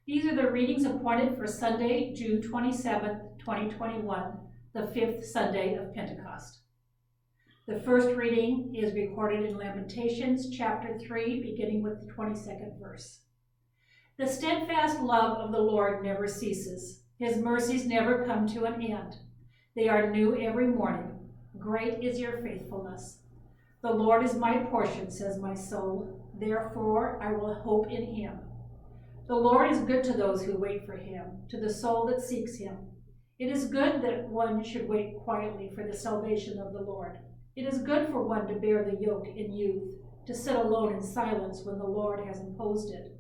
These are the readings appointed for Sunday, June 27th, 2021, the fifth Sunday of Pentecost. The first reading is recorded in Lamentations chapter 3, beginning with the 22nd verse. The steadfast love of the Lord never ceases. His mercies never come to an end. They are new every morning. Great is your faithfulness. The Lord is my portion, says my soul. Therefore I will hope in him. The Lord is good to those who wait for him, to the soul that seeks him. It is good that one should wait quietly for the salvation of the Lord. It is good for one to bear the yoke in youth, to sit alone in silence when the Lord has imposed it,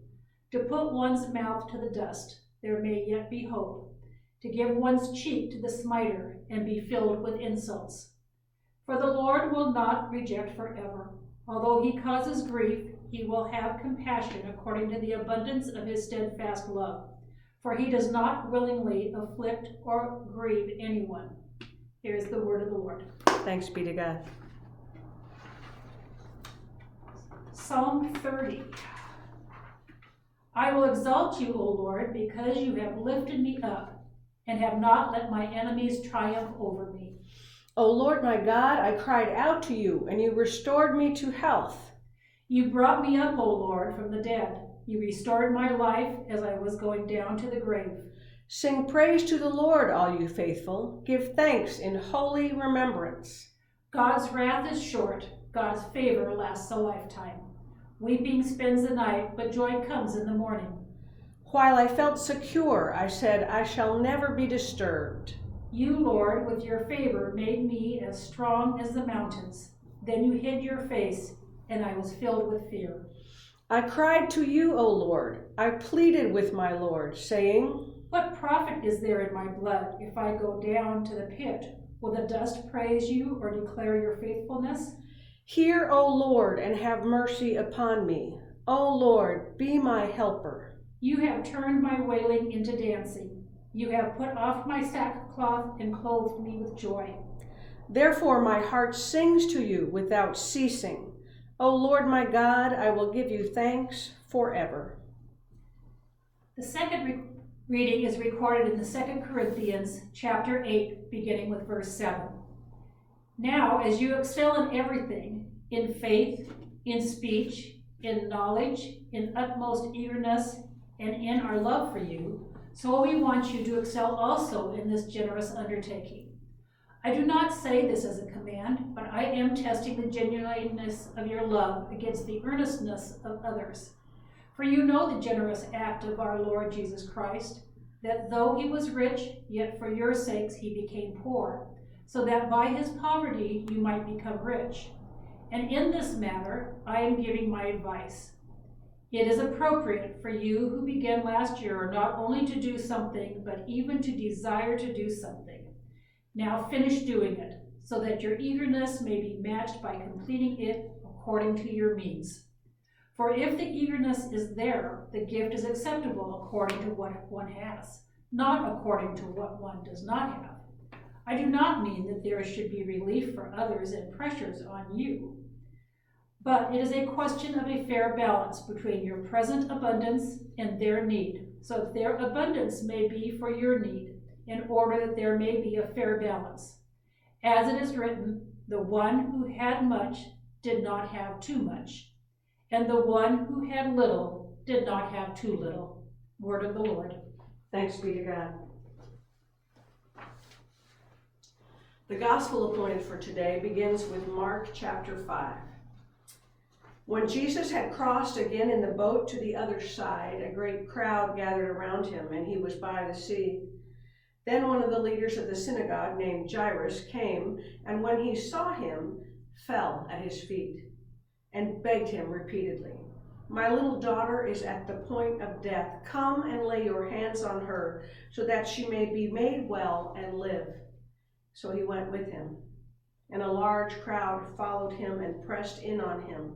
to put one's mouth to the dust, there may yet be hope, to give one's cheek to the smiter and be filled with insults. For the Lord will not reject forever. Although he causes grief, he will have compassion according to the abundance of his steadfast love. For he does not willingly afflict or grieve anyone. Here is the word of the Lord. Thanks be to God. Psalm 30. I will exalt you, O Lord, because you have lifted me up and have not let my enemies triumph over me. O Lord my God, I cried out to you, and you restored me to health. You brought me up, O Lord, from the dead. You restored my life as I was going down to the grave. Sing praise to the Lord, all you faithful. Give thanks in holy remembrance. God's wrath is short. God's favor lasts a lifetime. Weeping spends the night, but joy comes in the morning. While I felt secure, I said, I shall never be disturbed. You, Lord, with your favor made me as strong as the mountains. Then you hid your face, and I was filled with fear. I cried to you, O Lord. I pleaded with my Lord, saying, What profit is there in my blood if I go down to the pit? Will the dust praise you or declare your faithfulness? Hear, O Lord, and have mercy upon me. O Lord, be my helper. You have turned my wailing into dancing. You have put off my sackcloth and clothed me with joy. Therefore my heart sings to you without ceasing. O Lord my God, I will give you thanks forever. The second reading is recorded in the 2 Corinthians chapter 8, beginning with verse 7. Now, as you excel in everything, in faith, in speech, in knowledge, in utmost eagerness, and in our love for you, so we want you to excel also in this generous undertaking. I do not say this as a command, but I am testing the genuineness of your love against the earnestness of others. For you know the generous act of our Lord Jesus Christ, that though he was rich, yet for your sakes he became poor, so that by his poverty you might become rich. And in this matter I am giving my advice. It is appropriate for you who began last year not only to do something, but even to desire to do something. Now finish doing it, so that your eagerness may be matched by completing it according to your means. For if the eagerness is there, the gift is acceptable according to what one has, not according to what one does not have. I do not mean that there should be relief for others and pressures on you, but it is a question of a fair balance between your present abundance and their need, so that their abundance may be for your need, in order that there may be a fair balance. As it is written, the one who had much did not have too much, and the one who had little did not have too little. Word of the Lord. Thanks be to God. The gospel appointed for today begins with Mark chapter 5. When Jesus had crossed again in the boat to the other side, a great crowd gathered around him, and he was by the sea. Then one of the leaders of the synagogue, named Jairus, came, and when he saw him, fell at his feet and begged him repeatedly, My little daughter is at the point of death. Come and lay your hands on her, so that she may be made well and live. So he went with him, and a large crowd followed him and pressed in on him.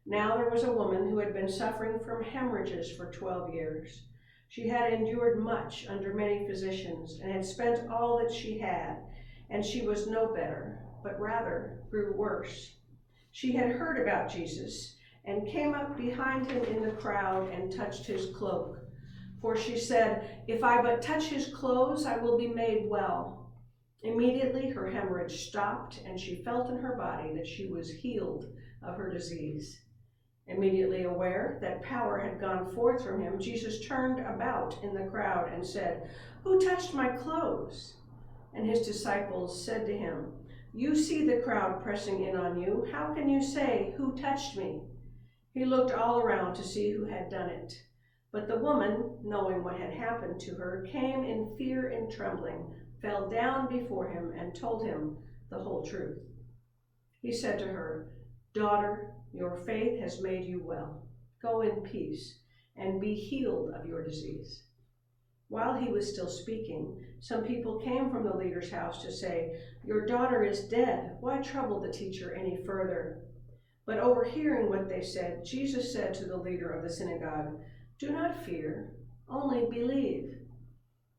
Now there was a woman who had been suffering from hemorrhages for 12 years. She had endured much under many physicians, and had spent all that she had, and she was no better, but rather grew worse. She had heard about Jesus, and came up behind him in the crowd and touched his cloak. for she said, "If I but touch his clothes, I will be made well." Immediately her hemorrhage stopped, and she felt in her body that she was healed of her disease. Immediately aware that power had gone forth from him, Jesus turned about in the crowd and said, "Who touched my clothes?" And his disciples said to him, "You see the crowd pressing in on you. How can you say, 'Who touched me?'" He looked all around to see who had done it. But the woman, knowing what had happened to her, came in fear and trembling, fell down before him, and told him the whole truth. He said to her, "Daughter, your faith has made you well. Go in peace and be healed of your disease." While he was still speaking, some people came from the leader's house to say, "Your daughter is dead. Why trouble the teacher any further?" But overhearing what they said, Jesus said to the leader of the synagogue, "Do not fear, only believe."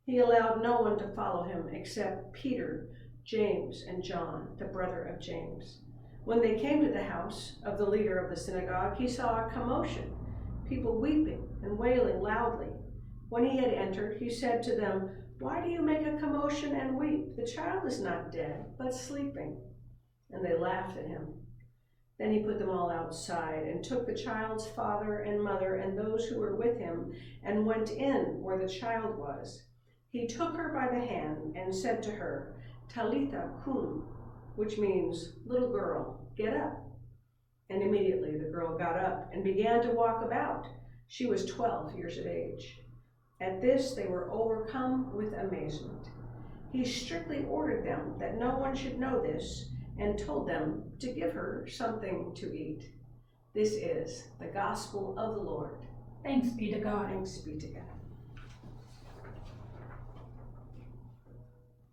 He allowed no one to follow him except Peter, James, and John, the brother of James. When they came to the house of the leader of the synagogue, he saw a commotion, people weeping and wailing loudly. When he had entered, he said to them, "Why do you make a commotion and weep? The child is not dead, but sleeping." And they laughed at him. Then he put them all outside and took the child's father and mother and those who were with him and went in where the child was. He took her by the hand and said to her, "Talitha kum," which means, "Little girl, get up." And immediately the girl got up and began to walk about. She was 12 years of age. At this they were overcome with amazement. He strictly ordered them that no one should know this, and told them to give her something to eat. This is the gospel of the Lord. Thanks be to God. Thanks be to God.